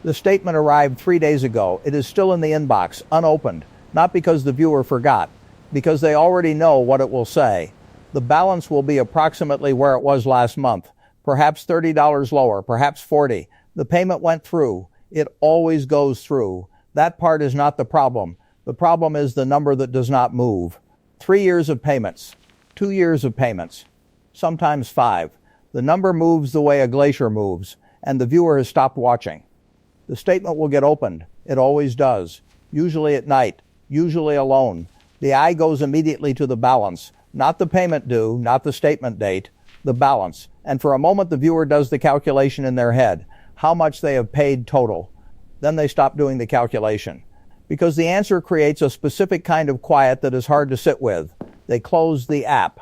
The statement arrived 3 days ago. It is still in the inbox, unopened, not because the viewer forgot, because they already know what it will say. The balance will be approximately where it was last month, perhaps $30 lower, perhaps $40. The payment went through. It always goes through. That part is not the problem. The problem is the number that does not move. 3 years of payments, 2 years of payments, sometimes 5. The number moves the way a glacier moves, and the viewer has stopped watching. The statement will get opened. It always does. Usually at night, usually alone. The eye goes immediately to the balance, not the payment due, not the statement date, the balance. And for a moment the viewer does the calculation in their head, how much they have paid total. Then they stop doing the calculation, because the answer creates a specific kind of quiet that is hard to sit with. They close the app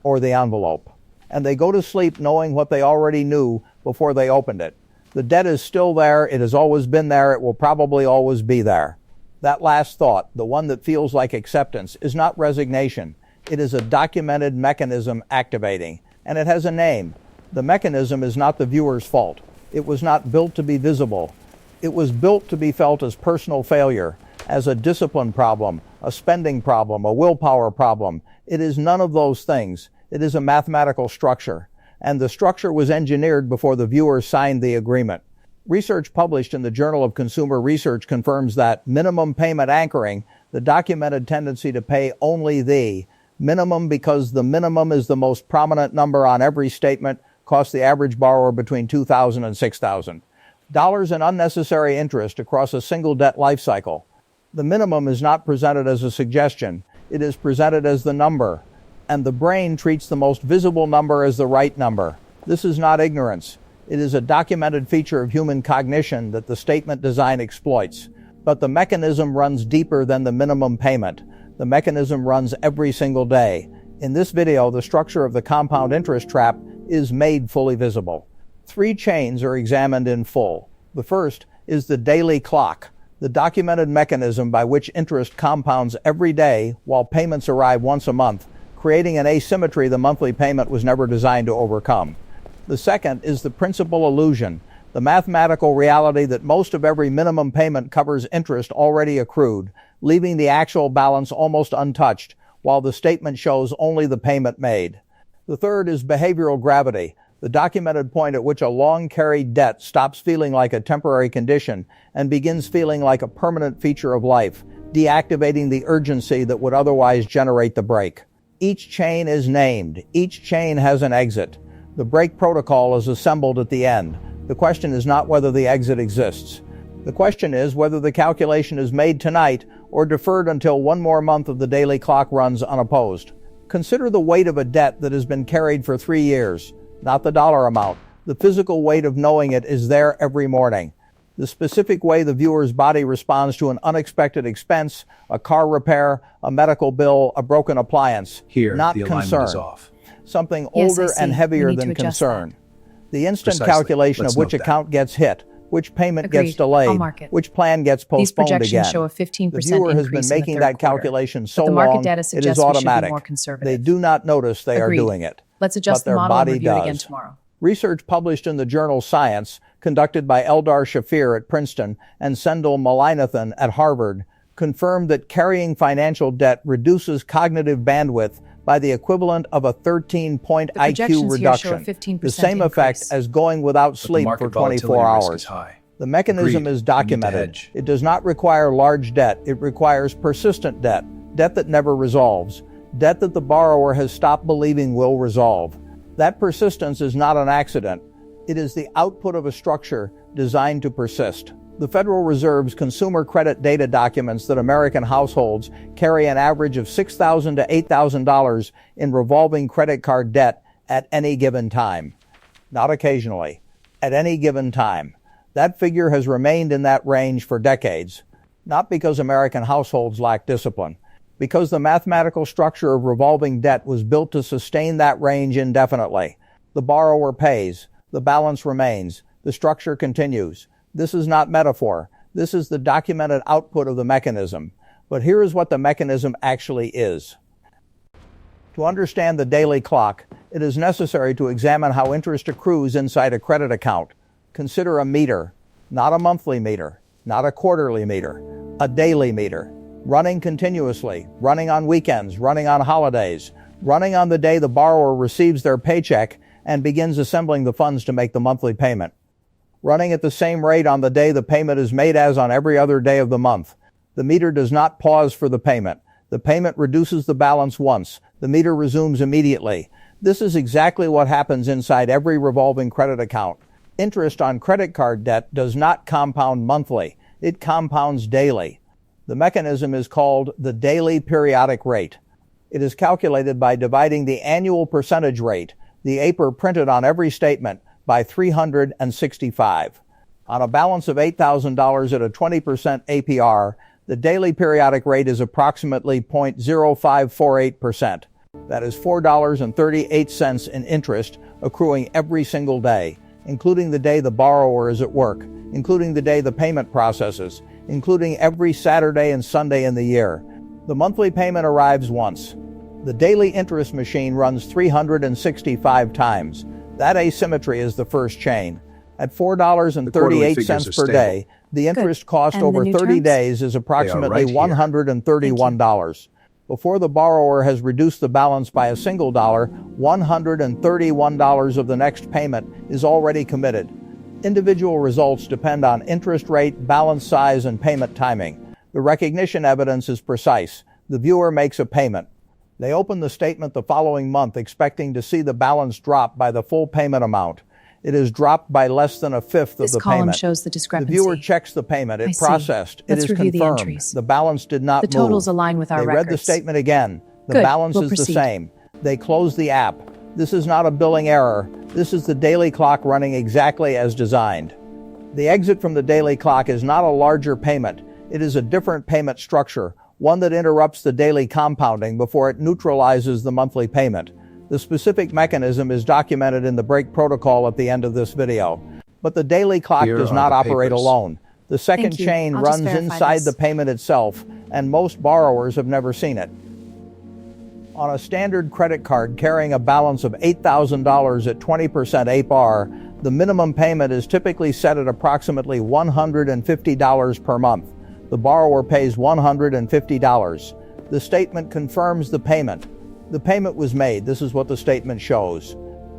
or the envelope, and they go to sleep knowing what they already knew before they opened it. The debt is still there. It has always been there. It will probably always be there. That last thought, the one that feels like acceptance, is not resignation. It is a documented mechanism activating, and it has a name. The mechanism is not the viewer's fault. It was not built to be visible. It was built to be felt as personal failure, as a discipline problem, a spending problem, a willpower problem. It is none of those things. It is a mathematical structure, and the structure was engineered before the viewer signed the agreement. Research published in the Journal of Consumer Research confirms that minimum payment anchoring, the documented tendency to pay only the minimum because the minimum is the most prominent number on every statement, costs the average borrower between $2,000 and $6,000 in unnecessary interest across a single debt life cycle. The minimum is not presented as a suggestion. It is presented as the number, and the brain treats the most visible number as the right number. This is not ignorance. It is a documented feature of human cognition that the statement design exploits. But the mechanism runs deeper than the minimum payment. The mechanism runs every single day. In this video, the structure of the compound interest trap is made fully visible. 3 chains are examined in full. The first is the daily clock, the documented mechanism by which interest compounds every day while payments arrive once a month, creating an asymmetry the monthly payment was never designed to overcome. The second is the principal illusion, the mathematical reality that most of every minimum payment covers interest already accrued, leaving the actual balance almost untouched, while the statement shows only the payment made. The third is behavioral gravity, the documented point at which a long-carried debt stops feeling like a temporary condition and begins feeling like a permanent feature of life, deactivating the urgency that would otherwise generate the break. Each chain is named. Each chain has an exit. The break protocol is assembled at the end. The question is not whether the exit exists. The question is whether the calculation is made tonight or deferred until one more month of the daily clock runs unopposed. Consider the weight of a debt that has been carried for 3 years, not the dollar amount. The physical weight of knowing it is there every morning. The specific way the viewer's body responds to an unexpected expense, a car repair, a medical bill, a broken appliance. Here, not the alignment concern. is off. Something older and heavier than concern. The instant calculation of which account gets hit, which payment gets delayed, which plan gets postponed again. These projections show a 15% The viewer has been making that calculation so long, it is automatic. They do not notice they are doing it. Let's adjust the model and review it again tomorrow. Research published in the journal Science, conducted by Eldar Shafir at Princeton and Sendil Mullainathan at Harvard, confirmed that carrying financial debt reduces cognitive bandwidth by the equivalent of a 13-point IQ reduction, the same effect as going without sleep for 24 hours. The mechanism is documented. It does not require large debt. It requires persistent debt, debt that never resolves, debt that the borrower has stopped believing will resolve. That persistence is not an accident. It is the output of a structure designed to persist. The Federal Reserve's consumer credit data documents that American households carry an average of $6,000 to $8,000 in revolving credit card debt at any given time. Not occasionally, at any given time. That figure has remained in that range for decades, not because American households lack discipline, because the mathematical structure of revolving debt was built to sustain that range indefinitely. The borrower pays, the balance remains, the structure continues. This is not metaphor. This is the documented output of the mechanism. But here is what the mechanism actually is. To understand the daily clock, it is necessary to examine how interest accrues inside a credit account. Consider a meter. not a monthly meter, not a quarterly meter, a daily meter, running continuously, running on weekends, running on holidays, running on the day the borrower receives their paycheck and begins assembling the funds to make the monthly payment, running at the same rate on the day the payment is made as on every other day of the month. The meter does not pause for the payment. The payment reduces the balance once. The meter resumes immediately. This is exactly what happens inside every revolving credit account. Interest on credit card debt does not compound monthly. It compounds daily. The mechanism is called the daily periodic rate. It is calculated by dividing the annual percentage rate, the APR printed on every statement, by 365. On a balance of $8,000 at a 20% APR, the daily periodic rate is approximately 0.0548%. That is $4.38 in interest accruing every single day, including the day the borrower is at work, including the day the payment processes, including every Saturday and Sunday in the year. The monthly payment arrives once. The daily interest machine runs 365 times. That asymmetry is the first chain. At $4.38 per day, the interest cost over 30 days is approximately $131. Before the borrower has reduced the balance by a single dollar, $131 of the next payment is already committed. Individual results depend on interest rate, balance size, and payment timing. The recognition evidence is precise. The viewer makes a payment. They open the statement the following month expecting to see the balance drop by the full payment amount. It is dropped by less than a fifth of the payment. This column shows the discrepancy. The viewer checks the payment. It processed. It is confirmed. The balance did not move. The totals align with our records. They read the statement again. The balance is the same. They close the app. This is not a billing error. This is the daily clock running exactly as designed. The exit from the daily clock is not a larger payment. It is a different payment structure, one that interrupts the daily compounding before it neutralizes the monthly payment. The specific mechanism is documented in the break protocol at the end of this video. But the daily clock does not operate alone. The second chain runs inside the payment itself, and most borrowers have never seen it. On a standard credit card carrying a balance of $8,000 at 20% APR, the minimum payment is typically set at approximately $150 per month. The borrower pays $150. The statement confirms the payment. The payment was made. This is what the statement shows.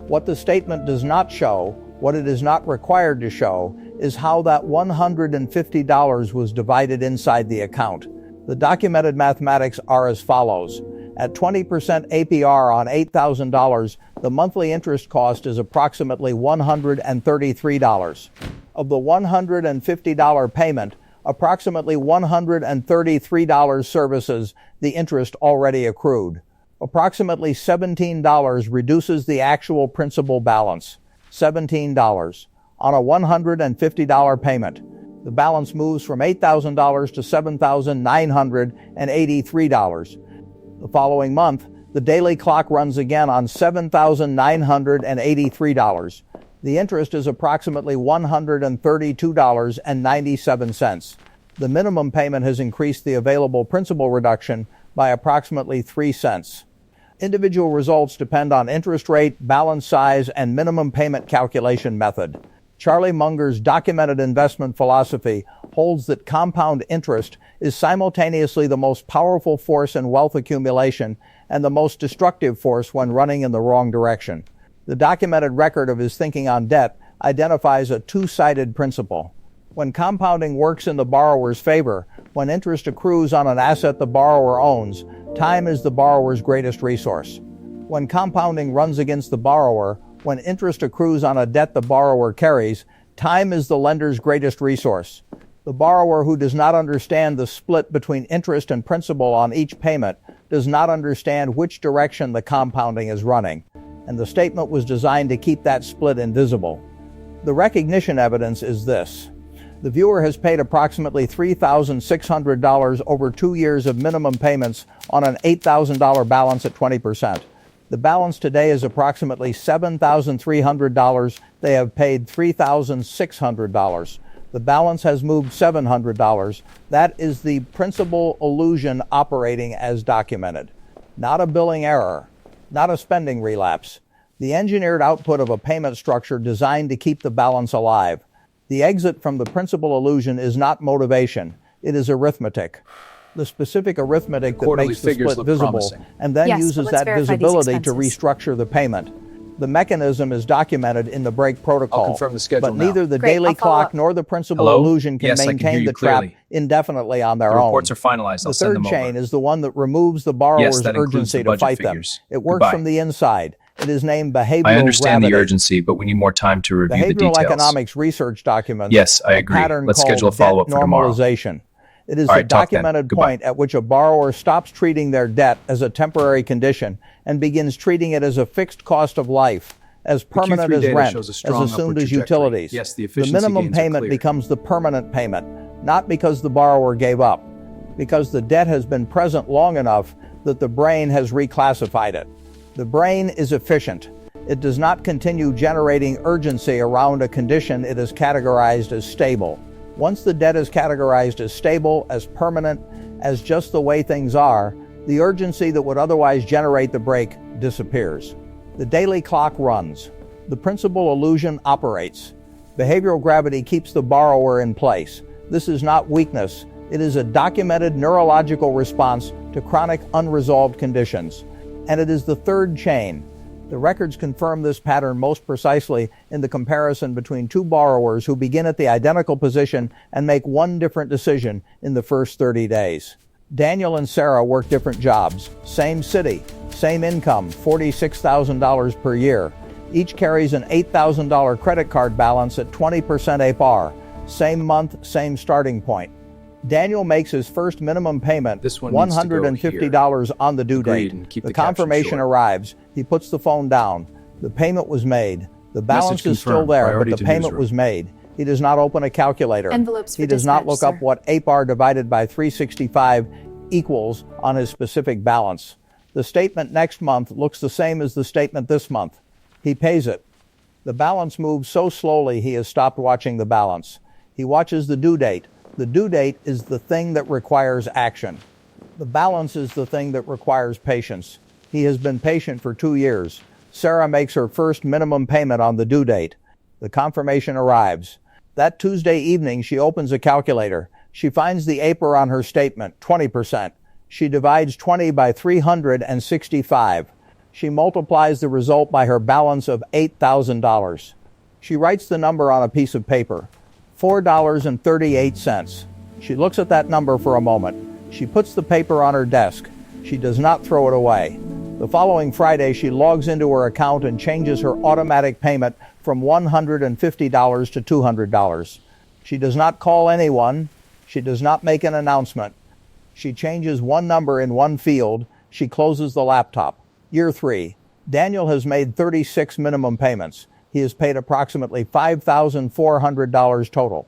What the statement does not show, what it is not required to show, is how that $150 was divided inside the account. The documented mathematics are as follows. At 20% APR on $8,000, the monthly interest cost is approximately $133. Of the $150 payment, approximately $133 services the interest already accrued. Approximately $17 reduces the actual principal balance. $17 on a $150 payment. The balance moves from $8,000 to $7,983. The following month, the daily clock runs again on $7,983. The interest is approximately $132.97. The minimum payment has increased the available principal reduction by approximately 3 cents. Individual results depend on interest rate, balance size, and minimum payment calculation method. Charlie Munger's documented investment philosophy holds that compound interest is simultaneously the most powerful force in wealth accumulation and the most destructive force when running in the wrong direction. The documented record of his thinking on debt identifies a two-sided principle. When compounding works in the borrower's favor, when interest accrues on an asset the borrower owns, time is the borrower's greatest resource. When compounding runs against the borrower, when interest accrues on a debt the borrower carries, time is the lender's greatest resource. The borrower who does not understand the split between interest and principal on each payment does not understand which direction the compounding is running, and the statement was designed to keep that split invisible. The recognition evidence is this. The viewer has paid approximately $3,600 over 2 years of minimum payments on an $8,000 balance at 20%. The balance today is approximately $7,300. They have paid $3,600. The balance has moved $700. That is the principal illusion operating as documented. Not a billing error, not a spending relapse. The engineered output of a payment structure designed to keep the balance alive. The exit from the principal illusion is not motivation. It is arithmetic. The specific arithmetic that Quarterly makes the figures split look visible promising. and then Yes, but uses let's that verify these visibility to expenses. restructure the payment. The mechanism is documented in the break protocol. I'll confirm the schedule but now. neither the Great, daily I'll follow clock up. nor the principal Hello? illusion can Yes, I can hear maintain you the trap clearly. indefinitely on their The own. reports are finalized. I'll The send third them chain over. is the one that removes the borrower's that includes urgency the to budget fight figures. them. It works Goodbye. from the inside. It is named behavioral I understand gravity. the urgency, but we need more time to review the Behavioral details. economics research documents Yes, I a agree. pattern Let's called schedule a debt follow-up for tomorrow. normalization. It is All the right, talk then. documented Goodbye. point at which a borrower stops treating their debt as a temporary condition and begins treating it as a fixed cost of life, as permanent Q3 as data rent, shows a as strong assumed upward as trajectory. utilities. Yes, the the efficiency minimum gains are payment clear. becomes the permanent payment, not because the borrower gave up, because the debt has been present long enough that the brain has reclassified it. The brain is efficient. It does not continue generating urgency around a condition it has categorized as stable. Once the debt is categorized as stable, as permanent, as just the way things are, the urgency that would otherwise generate the break disappears. The daily clock runs. The principal illusion operates. Behavioral gravity keeps the borrower in place. This is not weakness. It is a documented neurological response to chronic unresolved conditions. And it is the third chain. The records confirm this pattern most precisely in the comparison between two borrowers who begin at the identical position and make one different decision in the first 30 days. Daniel and Sarah work different jobs, same city, same income, $46,000 per year. Each carries an $8,000 credit card balance at 20% APR. Same month, same starting point. Daniel makes his first minimum payment, This one needs to go $150 on the due Agreed, date. and keep The the caption confirmation short. arrives. He puts the phone down. The payment was made. The balance is still confirmed. there, Priority but the to payment newsroom. was made. He does not open a calculator. Envelopes for He does not dispatch, look up sir. what APR divided by 365 equals on his specific balance. The statement next month looks the same as the statement this month. He pays it. The balance moves so slowly he has stopped watching the balance. He watches the due date. The due date is the thing that requires action. The balance is the thing that requires patience. He has been patient for 2 years. Sarah makes her first minimum payment on the due date. The confirmation arrives. That Tuesday evening, she opens a calculator. She finds the APR on her statement, 20%. She divides 20 by 365. She multiplies the result by her balance of $8,000. She writes the number on a piece of paper, $4.38. She looks at that number for a moment. She puts the paper on her desk. She does not throw it away. The following Friday, she logs into her account and changes her automatic payment from $150 to $200. She does not call anyone. She does not make an announcement. She changes one number in one field. She closes the laptop. Year 3. Daniel has made 36 minimum payments. He has paid approximately $5,400 total.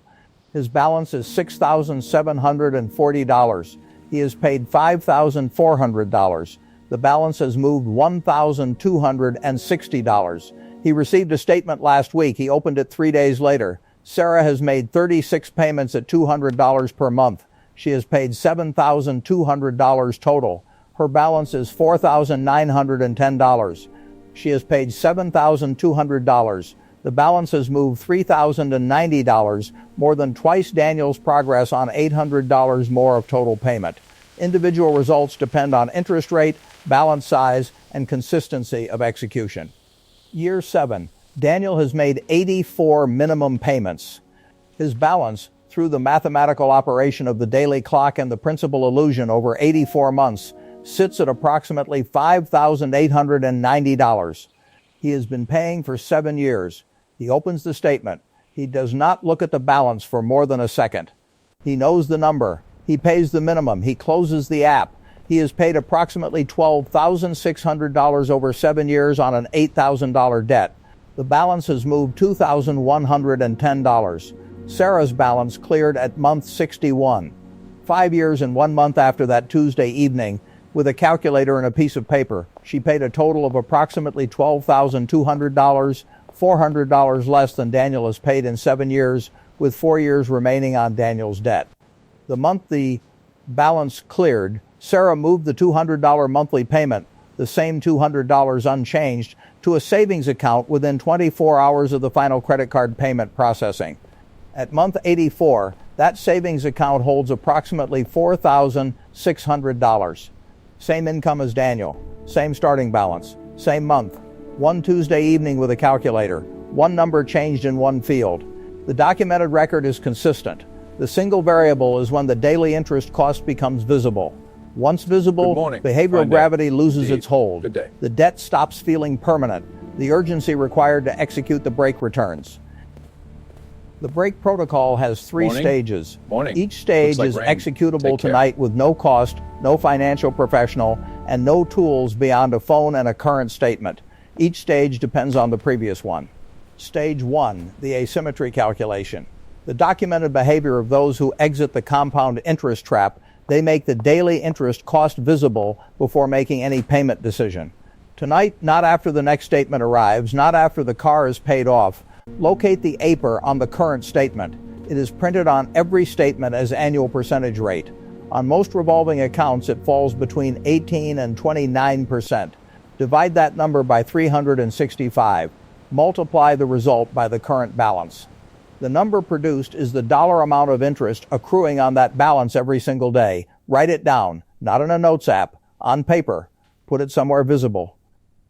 His balance is $6,740. He has paid $5,400. The balance has moved $1,260. He received a statement last week. He opened it 3 days later. Sarah has made 36 payments at $200 per month. She has paid $7,200 total. Her balance is $4,910. She has paid $7,200. The balance has moved $3,090, more than twice Daniel's progress on $800 more of total payment. Individual results depend on interest rate, balance size, and consistency of execution. Year 7. Daniel has made 84 minimum payments. His balance, through the mathematical operation of the daily clock and the principal illusion over 84 months, sits at approximately $5,890. He has been paying for 7 years. He opens the statement. He does not look at the balance for more than a second. He knows the number. He pays the minimum. He closes the app. He has paid approximately $12,600 over 7 years on an $8,000 debt. The balance has moved $2,110. Sarah's balance cleared at month 61. 5 years and 1 month after that Tuesday evening, with a calculator and a piece of paper, she paid a total of approximately $12,200, $400 less than Daniel has paid in 7 years, with 4 years remaining on Daniel's debt. The month the balance cleared, Sarah moved the $200 monthly payment, the same $200 unchanged, to a savings account within 24 hours of the final credit card payment processing. At month 84, that savings account holds approximately $4,600. Same income as Daniel, same starting balance, same month, one Tuesday evening with a calculator, one number changed in one field. The documented record is consistent. The single variable is when the daily interest cost becomes visible. Once visible, behavioral gravity loses its hold. Good day. The debt stops feeling permanent. The urgency required to execute the break returns. The break protocol has three stages. Each stage is executable tonight with no cost, no financial professional, and no tools beyond a phone and a current statement. Each stage depends on the previous one. Stage 1, the asymmetry calculation. The documented behavior of those who exit the compound interest trap. They make the daily interest cost visible before making any payment decision. Tonight, not after the next statement arrives, not after the car is paid off, locate the APR on the current statement. It is printed on every statement as annual percentage rate. On most revolving accounts, it falls between 18 and 29%. Divide that number by 365. Multiply the result by the current balance. The number produced is the dollar amount of interest accruing on that balance every single day. Write it down, not in a notes app, on paper. Put it somewhere visible.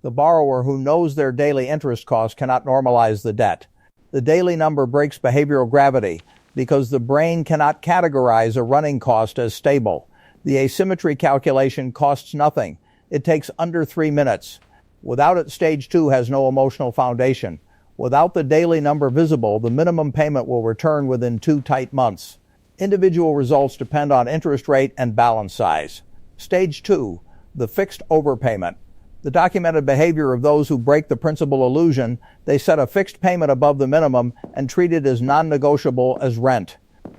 The borrower who knows their daily interest cost cannot normalize the debt. The daily number breaks behavioral gravity because the brain cannot categorize a running cost as stable. The asymmetry calculation costs nothing. It takes under 3 minutes. Without it, stage 2 has no emotional foundation. Without the daily number visible, the minimum payment will return within 2 tight months. Individual results depend on interest rate and balance size. Stage 2, the fixed overpayment. The documented behavior of those who break the principal illusion. They set a fixed payment above the minimum and treat it as non-negotiable as rent.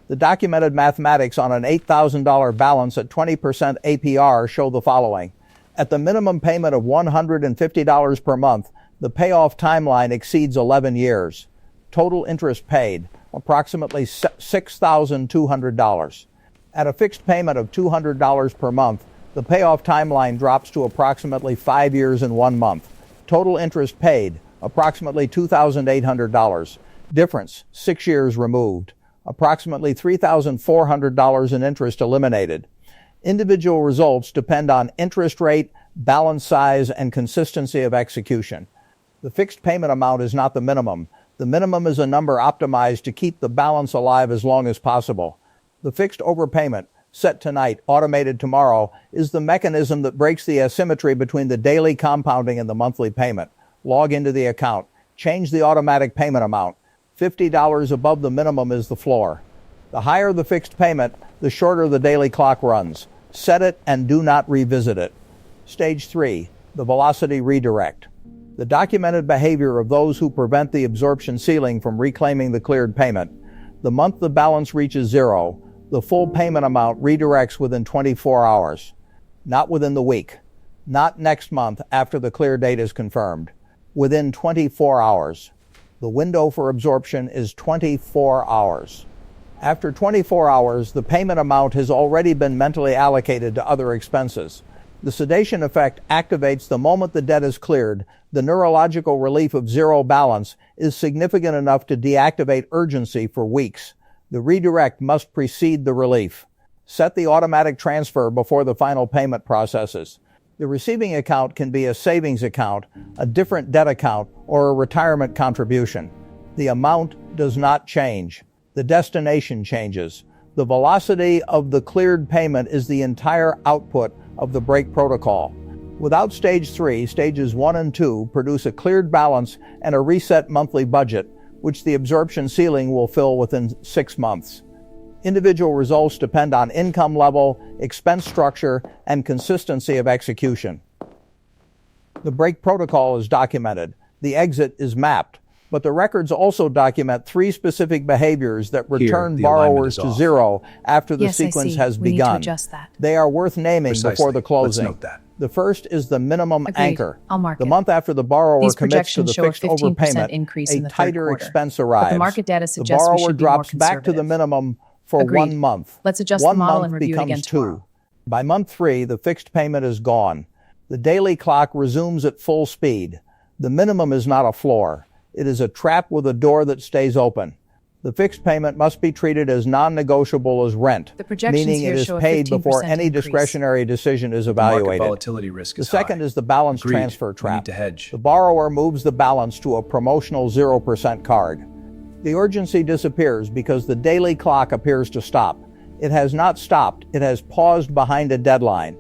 The documented mathematics on an $8,000 balance at 20% APR show the following. At the minimum payment of $150 per month, the payoff timeline exceeds 11 years. Total interest paid, approximately $6,200. At a fixed payment of $200 per month, the payoff timeline drops to approximately 5 years and 1 month. Total interest paid, approximately $2,800. Difference, 6 years removed. Approximately $3,400 in interest eliminated. Individual results depend on interest rate, balance size, and consistency of execution. The fixed payment amount is not the minimum. The minimum is a number optimized to keep the balance alive as long as possible. The fixed overpayment, set tonight, automated tomorrow, is the mechanism that breaks the asymmetry between the daily compounding and the monthly payment. Log into the account. Change the automatic payment amount. $50 above the minimum is the floor. The higher the fixed payment, the shorter the daily clock runs. Set it and do not revisit it. Stage 3, the velocity redirect. The documented behavior of those who prevent the absorption ceiling from reclaiming the cleared payment. The month the balance reaches zero, the full payment amount redirects within 24 hours. Not within the week. Not next month after the clear date is confirmed. Within 24 hours. The window for absorption is 24 hours. After 24 hours, the payment amount has already been mentally allocated to other expenses. The sedation effect activates the moment the debt is cleared. The neurological relief of zero balance is significant enough to deactivate urgency for weeks. The redirect must precede the relief. Set the automatic transfer before the final payment processes. The receiving account can be a savings account, a different debt account, or a retirement contribution. The amount does not change. The destination changes. The velocity of the cleared payment is the entire output of the break protocol. Without stage 3, stages 1 and 2 produce a cleared balance and a reset monthly budget, which the absorption ceiling will fill within 6 months. Individual results depend on income level, expense structure, and consistency of execution. The break protocol is documented. The exit is mapped. But the records also document 3 specific behaviors that return borrowers to zero after the sequence has begun. We need to adjust that. They are worth naming before the closing. Let's note that. The first is the minimum Agreed. anchor. I'll mark the it. month after the borrower These commits to the projections show a fixed 15% overpayment, increase a in the third tighter quarter. expense But arrives. the market data The suggests we borrower should be more drops back to the conservative. minimum for Agreed. 1 month. Let's adjust 1 the model month and review it becomes again 2. tomorrow. By month 3, the fixed payment is gone. The daily clock resumes at full speed. The minimum is not a floor. It is a trap with a door that stays open. The fixed payment must be treated as non-negotiable as rent, The projections meaning here it is show a paid 15% before any increase. discretionary decision is Market evaluated. volatility risk The is second high. is the balance Agreed. transfer We trap. need to hedge. The borrower moves the balance to a promotional 0% card. The urgency disappears because the daily clock appears to stop. It has not stopped, it has paused behind a deadline.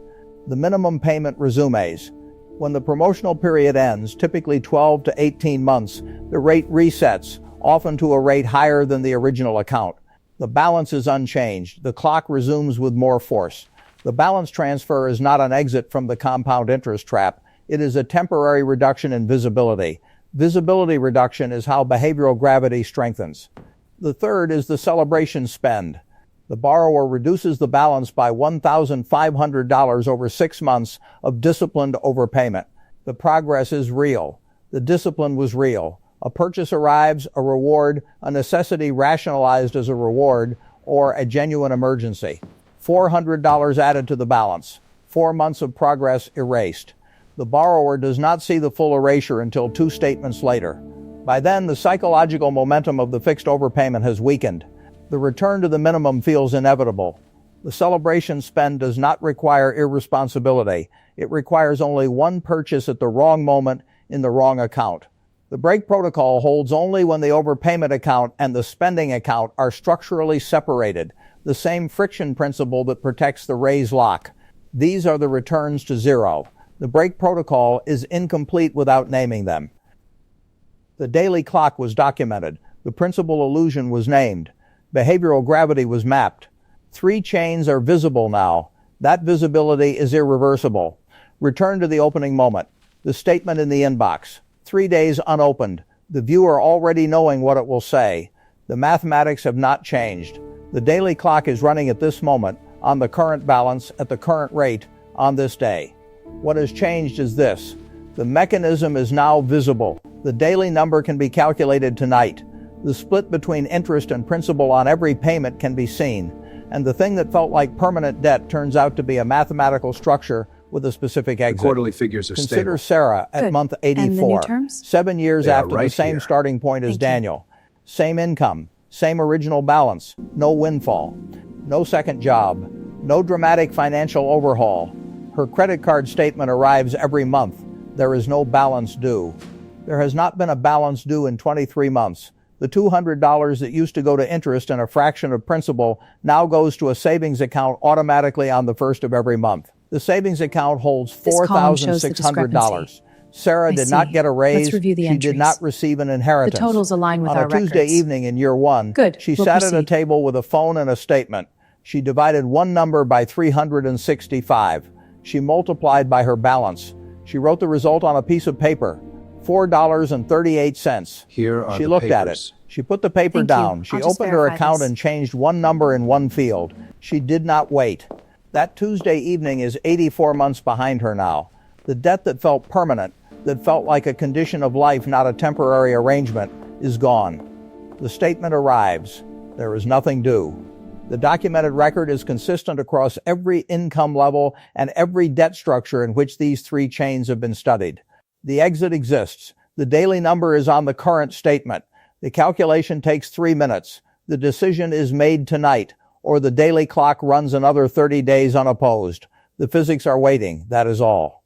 The minimum payment resumes. When the promotional period ends, typically 12 to 18 months, the rate resets, often to a rate higher than the original account. The balance is unchanged. The clock resumes with more force. The balance transfer is not an exit from the compound interest trap. It is a temporary reduction in visibility. Visibility reduction is how behavioral gravity strengthens. The third is the celebration spend. The borrower reduces the balance by $1,500 over 6 months of disciplined overpayment. The progress is real. The discipline was real. A purchase arrives, a reward, a necessity rationalized as a reward, or a genuine emergency. $400 added to the balance. 4 months of progress erased. The borrower does not see the full erasure until 2 statements later. By then, the psychological momentum of the fixed overpayment has weakened. The return to the minimum feels inevitable. The celebration spend does not require irresponsibility. It requires only one purchase at the wrong moment in the wrong account. The break protocol holds only when the overpayment account and the spending account are structurally separated, the same friction principle that protects the raise lock. These are the returns to zero. The break protocol is incomplete without naming them. The daily clock was documented. The principal illusion was named. Behavioral gravity was mapped. 3 chains are visible now. That visibility is irreversible. Return to the opening moment. The statement in the inbox. 3 days unopened. The viewer already knowing what it will say. The mathematics have not changed. The daily clock is running at this moment, on the current balance, at the current rate, on this day. What has changed is this. The mechanism is now visible. The daily number can be calculated tonight. The split between interest and principal on every payment can be seen. And the thing that felt like permanent debt turns out to be a mathematical structure with a specific exit. The quarterly figures are Consider stable. Sarah at Good. month And the 84, new terms? 7 years They are after the right same here. starting point as Thank you. Daniel. Same income, same original balance, no windfall, no second job, no dramatic financial overhaul. Her credit card statement arrives every month. There is no balance due. There has not been a balance due in 23 months. The $200 that used to go to interest and a fraction of principal now goes to a savings account automatically on the first of every month. The savings account holds This column shows the $4,600. discrepancy. Sarah I did not see. get a raise. Let's review the She did entries. not receive an inheritance. The totals align with On our a Tuesday records. evening in year 1, Good. she We'll sat at a proceed. table with a phone and a statement. She divided one number by 365. She multiplied by her balance. She wrote the result on a piece of paper. $4.38. Here are She the looked at it. papers. She put the paper Thank you. down. She I'll just opened her verify account this. and changed one number in one field. She did not wait. That Tuesday evening is 84 months behind her now. The debt that felt permanent, that felt like a condition of life, not a temporary arrangement, is gone. The statement arrives. There is nothing due. The documented record is consistent across every income level and every debt structure in which these 3 chains have been studied. The exit exists. The daily number is on the current statement. The calculation takes 3 minutes. The decision is made tonight, or the daily clock runs another 30 days unopposed. The physics are waiting. That is all.